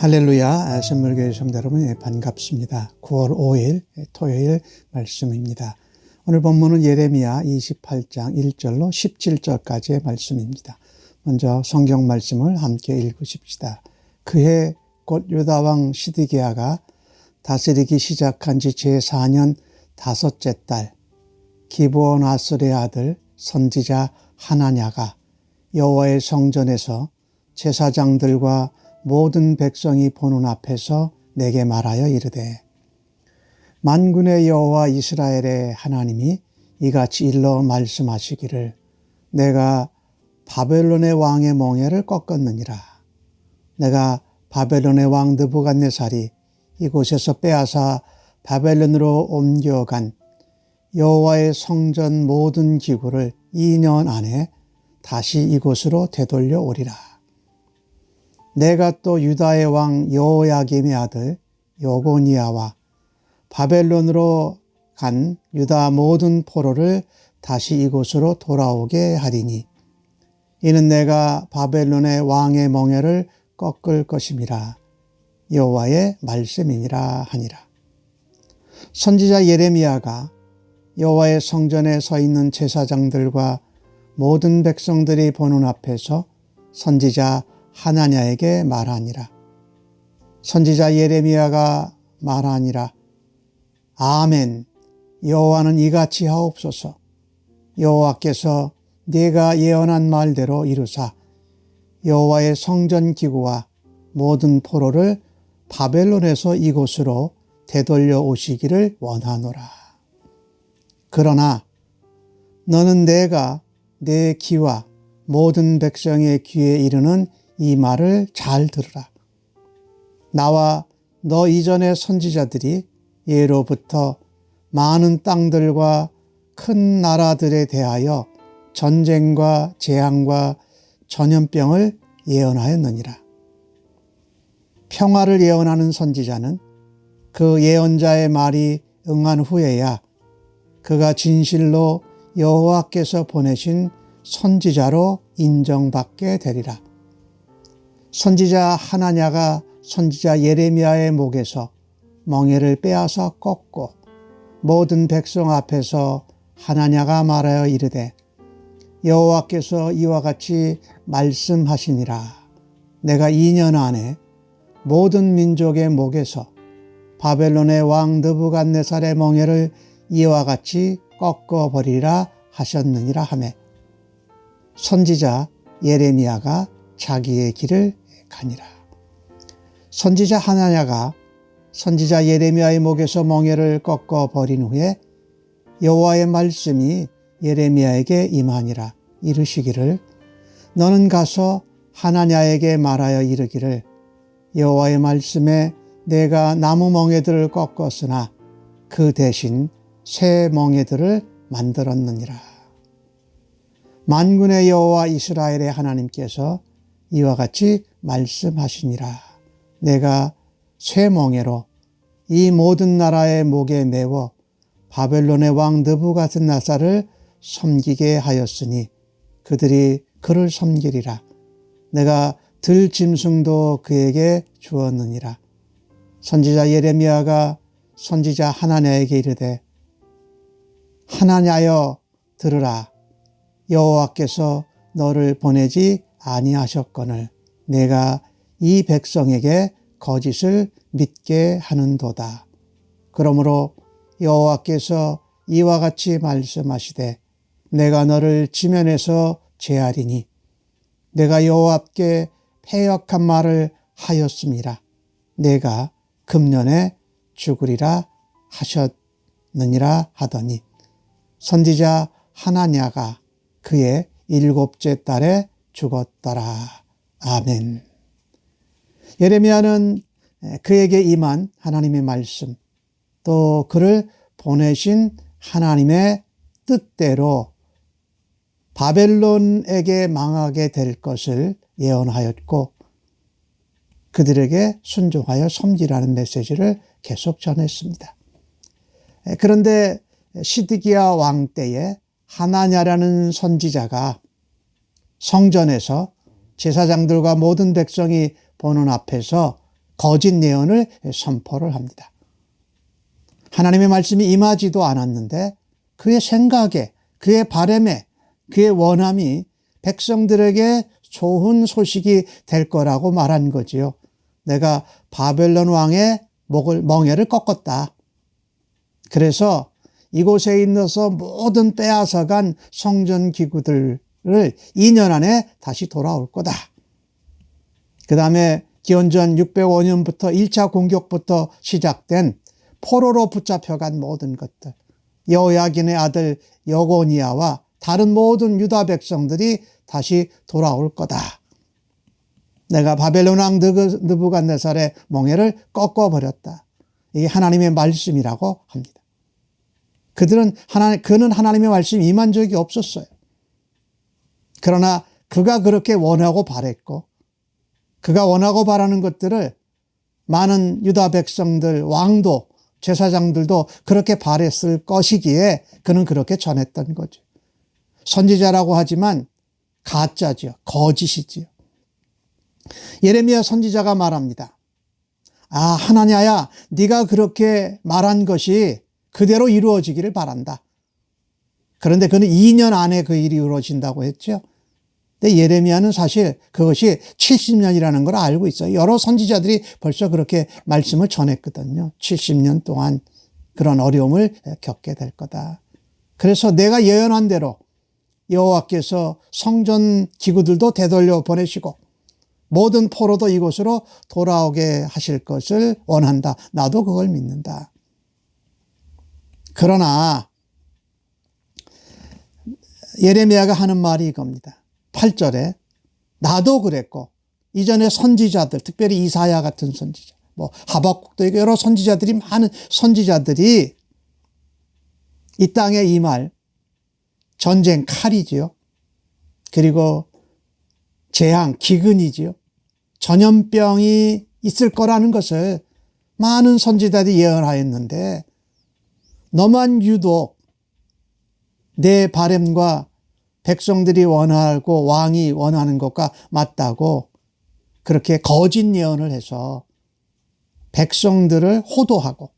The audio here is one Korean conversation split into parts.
할렐루야, 선물교회 성도 여러분 반갑습니다. 9월 5일 토요일 말씀입니다. 오늘 본문은 예레미야 28장 1절로 17절까지의 말씀입니다. 먼저 성경 말씀을 함께 읽으십시다. 그해 곧 유다 왕 시드기야가 다스리기 시작한 지 제4년 다섯째 달, 기브온 아슬의 아들 선지자 하나냐가 여호와의 성전에서 제사장들과 모든 백성이 보는 앞에서 내게 말하여 이르되, 만군의 여호와 이스라엘의 하나님이 이같이 일러 말씀하시기를, 내가 바벨론의 왕의 멍에를 꺾었느니라. 내가 바벨론의 왕 느부갓네살이 이곳에서 빼앗아 바벨론으로 옮겨간 여호와의 성전 모든 기구를 2년 안에 다시 이곳으로 되돌려 오리라. 내가 또 유다의 왕 여호야김의 아들 여고니아와 바벨론으로 간 유다 모든 포로를 다시 이곳으로 돌아오게 하리니, 이는 내가 바벨론의 왕의 멍에를 꺾을 것임이라. 여호와의 말씀이니라 하니라. 선지자 예레미야가 여호와의 성전에 서 있는 제사장들과 모든 백성들이 보는 앞에서 선지자 하나냐에게 말하니라. 선지자 예레미야가 말하니라. 아멘. 여호와는 이같이 하옵소서. 여호와께서 네가 예언한 말대로 이루사 여호와의 성전 기구와 모든 포로를 바벨론에서 이곳으로 되돌려 오시기를 원하노라. 그러나 너는 내가 내 귀와 모든 백성의 귀에 이르는 이 말을 잘 들으라. 나와 너 이전의 선지자들이 예로부터 많은 땅들과 큰 나라들에 대하여 전쟁과 재앙과 전염병을 예언하였느니라. 평화를 예언하는 선지자는 그 예언자의 말이 응한 후에야 그가 진실로 여호와께서 보내신 선지자로 인정받게 되리라. 선지자 하나냐가 선지자 예레미야의 목에서 멍에를 빼앗아 꺾고 모든 백성 앞에서 하나냐가 말하여 이르되, 여호와께서 이와 같이 말씀하시니라. 내가 2년 안에 모든 민족의 목에서 바벨론의 왕 느부갓네살의 멍에를 이와 같이 꺾어버리라 하셨느니라 하매, 선지자 예레미야가 자기의 길을 가니라. 선지자 하나냐가 선지자 예레미야의 목에서 멍에를 꺾어버린 후에 여호와의 말씀이 예레미야에게 임하니라. 이르시기를, 너는 가서 하나냐에게 말하여 이르기를, 여호와의 말씀에 내가 나무 멍에들을 꺾었으나 그 대신 새 멍에들을 만들었느니라. 만군의 여호와 이스라엘의 하나님께서 이와 같이 말씀하시니라. 내가 새 멍에로 이 모든 나라의 목에 메워 바벨론의 왕 느부갓네살을 섬기게 하였으니 그들이 그를 섬기리라. 내가 들 짐승도 그에게 주었느니라. 선지자 예레미야가 선지자 하나냐에게 이르되, 하나냐여 들으라. 여호와께서 너를 보내지 아니하셨거늘 내가 이 백성에게 거짓을 믿게 하는도다. 그러므로 여호와께서 이와 같이 말씀하시되, 내가 너를 지면에서 제하리니 내가 여호와께 패역한 말을 하였습니다. 내가 금년에 죽으리라 하셨느니라 하더니, 선지자 하나냐가 그의 7째 달에 죽었더라. 아멘. 예레미야는 그에게 임한 하나님의 말씀, 또 그를 보내신 하나님의 뜻대로 바벨론에게 망하게 될 것을 예언하였고, 그들에게 순종하여 섬기라는 메시지를 계속 전했습니다. 그런데 시드기야 왕 때에 하나냐라는 선지자가 성전에서 제사장들과 모든 백성이 보는 앞에서 거짓 예언을 선포를 합니다. 하나님의 말씀이 임하지도 않았는데 그의 생각에, 그의 바람에, 그의 원함이 백성들에게 좋은 소식이 될 거라고 말한 거지요. 내가 바벨론 왕의 멍에를 꺾었다. 그래서 이곳에 있어서 모든 빼앗아간 성전 기구들을 2년 안에 다시 돌아올 거다. 그 다음에 기원전 605년부터 1차 공격부터 시작된 포로로 붙잡혀간 모든 것들, 여호야긴의 아들 여고니아와 다른 모든 유다 백성들이 다시 돌아올 거다. 내가 바벨론 왕 느부갓네살의 멍에를 꺾어버렸다. 이게 하나님의 말씀이라고 합니다. 그는 하나님의 말씀이 임한 적이 없었어요. 그러나 그가 그렇게 원하고 바랬고, 그가 원하고 바라는 것들을 많은 유다 백성들, 왕도, 제사장들도 그렇게 바랬을 것이기에 그는 그렇게 전했던 거죠. 선지자라고 하지만 가짜죠. 거짓이지요. 예레미야 선지자가 말합니다. 아, 하나냐야, 네가 그렇게 말한 것이 그대로 이루어지기를 바란다. 그런데 그는 2년 안에 그 일이 이루어진다고 했죠. 근데 예레미야는 사실 그것이 70년이라는 걸 알고 있어요. 여러 선지자들이 벌써 그렇게 말씀을 전했거든요. 70년 동안 그런 어려움을 겪게 될 거다. 그래서 내가 예언한 대로 여호와께서 성전 기구들도 되돌려 보내시고 모든 포로도 이곳으로 돌아오게 하실 것을 원한다. 나도 그걸 믿는다. 그러나 예레미야가 하는 말이 이겁니다. 8절에 나도 그랬고 이전에 선지자들, 특별히 이사야 같은 선지자, 하박국도 있고 여러 선지자들이, 많은 선지자들이 이 땅에 임할 전쟁 칼이지요. 그리고 재앙, 기근이지요. 전염병이 있을 거라는 것을 많은 선지자들이 예언하였는데 너만 유독 내 바램과 백성들이 원하고 왕이 원하는 것과 맞다고 그렇게 거짓 예언을 해서 백성들을 호도하고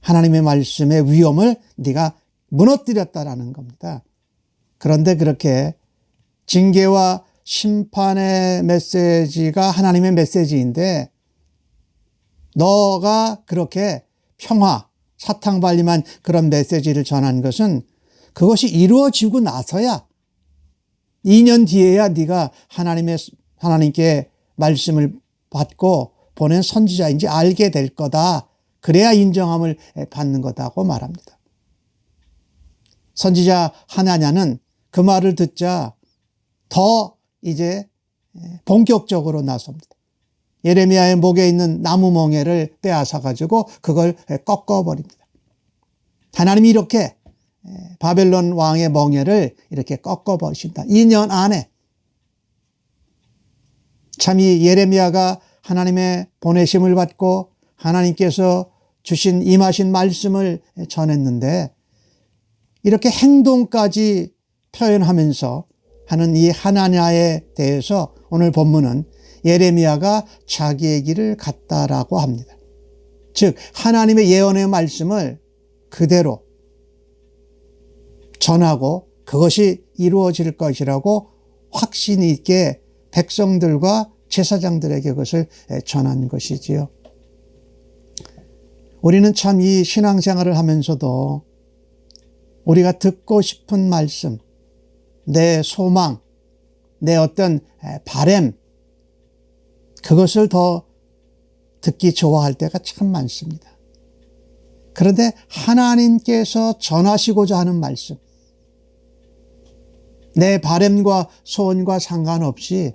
하나님의 말씀의 위엄을 네가 무너뜨렸다라는 겁니다. 그런데 그렇게 징계와 심판의 메시지가 하나님의 메시지인데 너가 그렇게 평화, 사탕발림한 그런 메시지를 전한 것은 그것이 이루어지고 나서야 2년 뒤에야 네가 하나님께 말씀을 받고 보낸 선지자인지 알게 될 거다. 그래야 인정함을 받는 거다고 말합니다. 선지자 하나냐는 그 말을 듣자 더 이제 본격적으로 나섭니다. 예레미야의 목에 있는 나무 멍에를 빼앗아 가지고 그걸 꺾어버립니다. 하나님이 이렇게 바벨론 왕의 멍에를 이렇게 꺾어버리신다. 2년 안에. 참 이 예레미야가 하나님의 보내심을 받고 하나님께서 주신 임하신 말씀을 전했는데 이렇게 행동까지 표현하면서 하는 이 하나냐에 대해서 오늘 본문은 예레미야가 자기의 길을 갔다라고 합니다. 즉 하나님의 예언의 말씀을 그대로 전하고 그것이 이루어질 것이라고 확신 있게 백성들과 제사장들에게 그것을 전한 것이지요. 우리는 참 이 신앙생활을 하면서도 우리가 듣고 싶은 말씀, 내 소망, 내 어떤 바램, 그것을 더 듣기 좋아할 때가 참 많습니다. 그런데 하나님께서 전하시고자 하는 말씀, 내 바램과 소원과 상관없이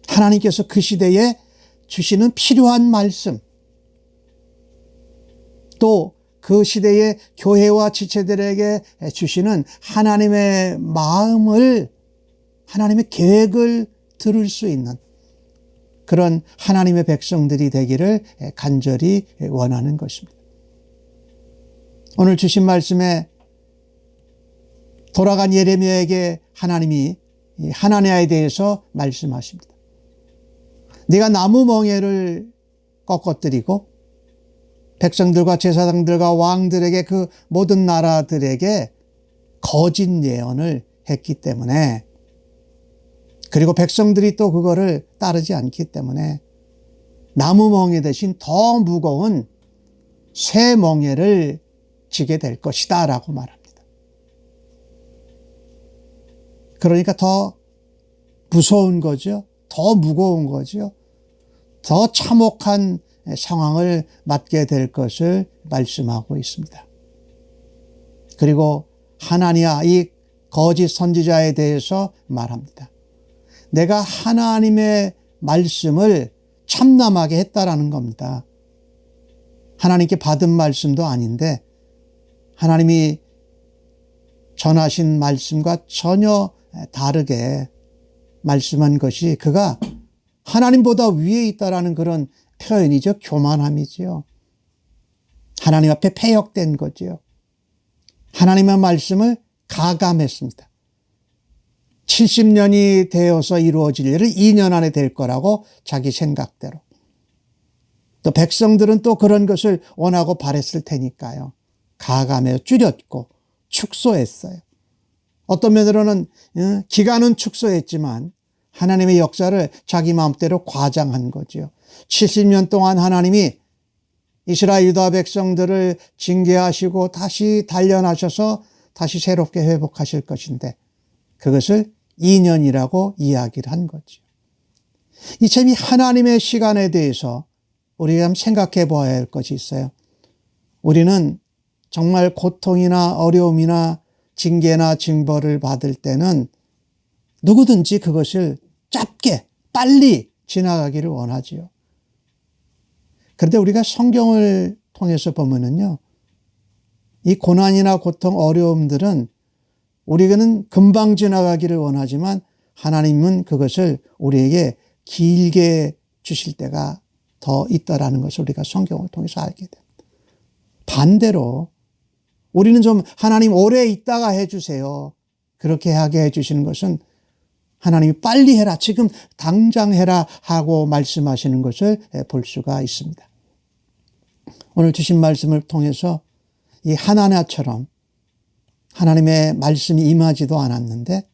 하나님께서 그 시대에 주시는 필요한 말씀, 또 그 시대의 교회와 지체들에게 주시는 하나님의 마음을, 하나님의 계획을 들을 수 있는 그런 하나님의 백성들이 되기를 간절히 원하는 것입니다. 오늘 주신 말씀에 돌아간 예레미야에게 하나님이 하나냐에 대해서 말씀하십니다. 네가 나무 멍에를 꺾어뜨리고 백성들과 제사장들과 왕들에게 그 모든 나라들에게 거짓 예언을 했기 때문에, 그리고 백성들이 또 그거를 따르지 않기 때문에 나무 멍에 대신 더 무거운 새 멍에를 지게 될 것이다 라고 말합니다. 그러니까 더 무서운 거죠. 더 무거운 거죠. 더 참혹한 상황을 맞게 될 것을 말씀하고 있습니다. 그리고 하나니아, 이 거짓 선지자에 대해서 말합니다. 내가 하나님의 말씀을 참남하게 했다라는 겁니다. 하나님께 받은 말씀도 아닌데 하나님이 전하신 말씀과 전혀 다르게 말씀한 것이 그가 하나님보다 위에 있다라는 그런 표현이죠. 교만함이지요. 하나님 앞에 패역된 거지요. 하나님의 말씀을 가감했습니다. 70년이 되어서 이루어질 일을 2년 안에 될 거라고 자기 생각대로. 또 백성들은 또 그런 것을 원하고 바랬을 테니까요. 가감해 줄였고 축소했어요. 어떤 면으로는 기간은 축소했지만 하나님의 역사를 자기 마음대로 과장한 거죠. 70년 동안 하나님이 이스라엘 유다 백성들을 징계하시고 다시 단련하셔서 다시 새롭게 회복하실 것인데 그것을 2년이라고 이야기를 한 거죠. 이참 이 하나님의 시간에 대해서 우리가 한번 생각해 보아야 할 것이 있어요. 우리는 정말 고통이나 어려움이나 징계나 징벌을 받을 때는 누구든지 그것을 짧게 빨리 지나가기를 원하지요. 그런데 우리가 성경을 통해서 보면은요, 이 고난이나 고통, 어려움들은 우리는 금방 지나가기를 원하지만 하나님은 그것을 우리에게 길게 주실 때가 더 있다라는 것을 우리가 성경을 통해서 알게 됩니다. 반대로 우리는 좀 하나님 오래 있다가 해주세요. 그렇게 하게 해주시는 것은 하나님이 빨리 해라, 지금 당장 해라 하고 말씀하시는 것을 볼 수가 있습니다. 오늘 주신 말씀을 통해서 이 하나냐처럼 하나님의 말씀이 임하지도 않았는데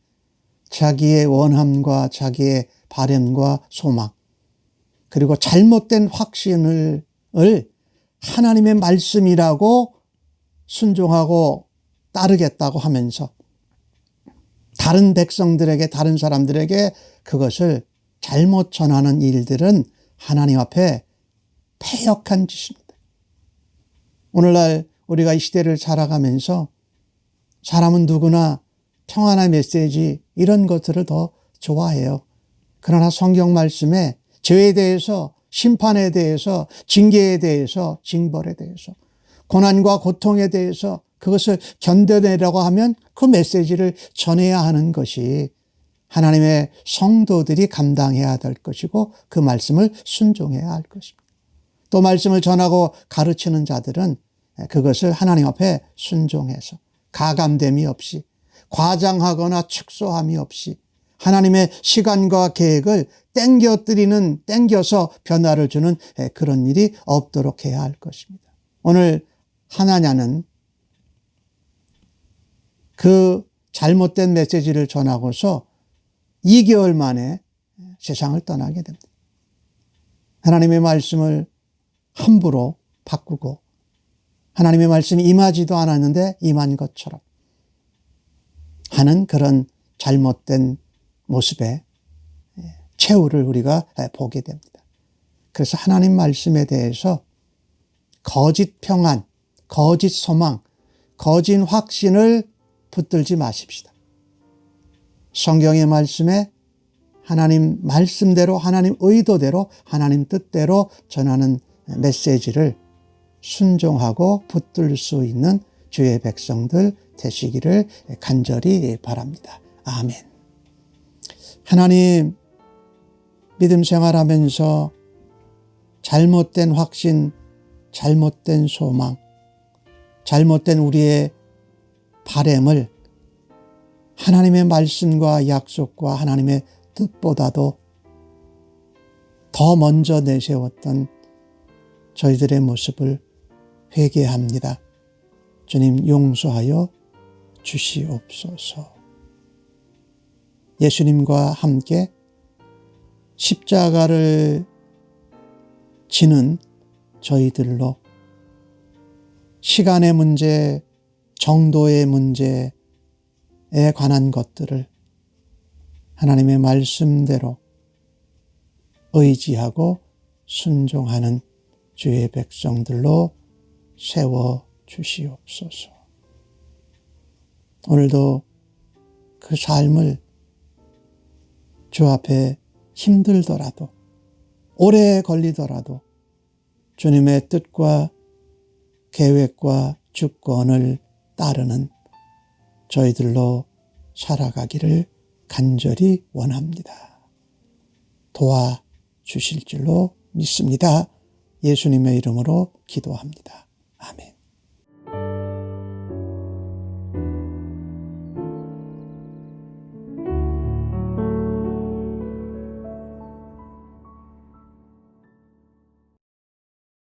자기의 원함과 자기의 바램과 소망, 그리고 잘못된 확신을 하나님의 말씀이라고 순종하고 따르겠다고 하면서 다른 백성들에게, 다른 사람들에게 그것을 잘못 전하는 일들은 하나님 앞에 패역한 짓입니다. 오늘날 우리가 이 시대를 살아가면서 사람은 누구나 평안의 메시지 이런 것들을 더 좋아해요. 그러나 성경 말씀에 죄에 대해서, 심판에 대해서, 징계에 대해서, 징벌에 대해서, 고난과 고통에 대해서 그것을 견뎌내려고 하면 그 메시지를 전해야 하는 것이 하나님의 성도들이 감당해야 될 것이고 그 말씀을 순종해야 할 것입니다. 또 말씀을 전하고 가르치는 자들은 그것을 하나님 앞에 순종해서 가감됨이 없이 과장하거나 축소함이 없이 하나님의 시간과 계획을 땡겨서 변화를 주는 그런 일이 없도록 해야 할 것입니다. 오늘 하나냐는 그 잘못된 메시지를 전하고서 2개월 만에 세상을 떠나게 됩니다. 하나님의 말씀을 함부로 바꾸고 하나님의 말씀이 임하지도 않았는데 임한 것처럼 하는 그런 잘못된 모습의 최후를 우리가 보게 됩니다. 그래서 하나님 말씀에 대해서 거짓 평안, 거짓 소망, 거짓 확신을 붙들지 마십시다. 성경의 말씀에 하나님 말씀대로, 하나님 의도대로, 하나님 뜻대로 전하는 메시지를 순종하고 붙들 수 있는 주의 백성들 되시기를 간절히 바랍니다. 아멘. 하나님, 믿음 생활하면서 잘못된 확신, 잘못된 소망, 잘못된 우리의 바램을 하나님의 말씀과 약속과 하나님의 뜻보다도 더 먼저 내세웠던 저희들의 모습을 회개합니다. 주님 용서하여 주시옵소서. 예수님과 함께 십자가를 지는 저희들로 시간의 문제, 정도의 문제에 관한 것들을 하나님의 말씀대로 의지하고 순종하는 주의 백성들로 세워 주시옵소서. 오늘도 그 삶을 주 앞에 힘들더라도 오래 걸리더라도 주님의 뜻과 계획과 주권을 따르는 저희들로 살아가기를 간절히 원합니다. 도와주실 줄로 믿습니다. 예수님의 이름으로 기도합니다. 아멘.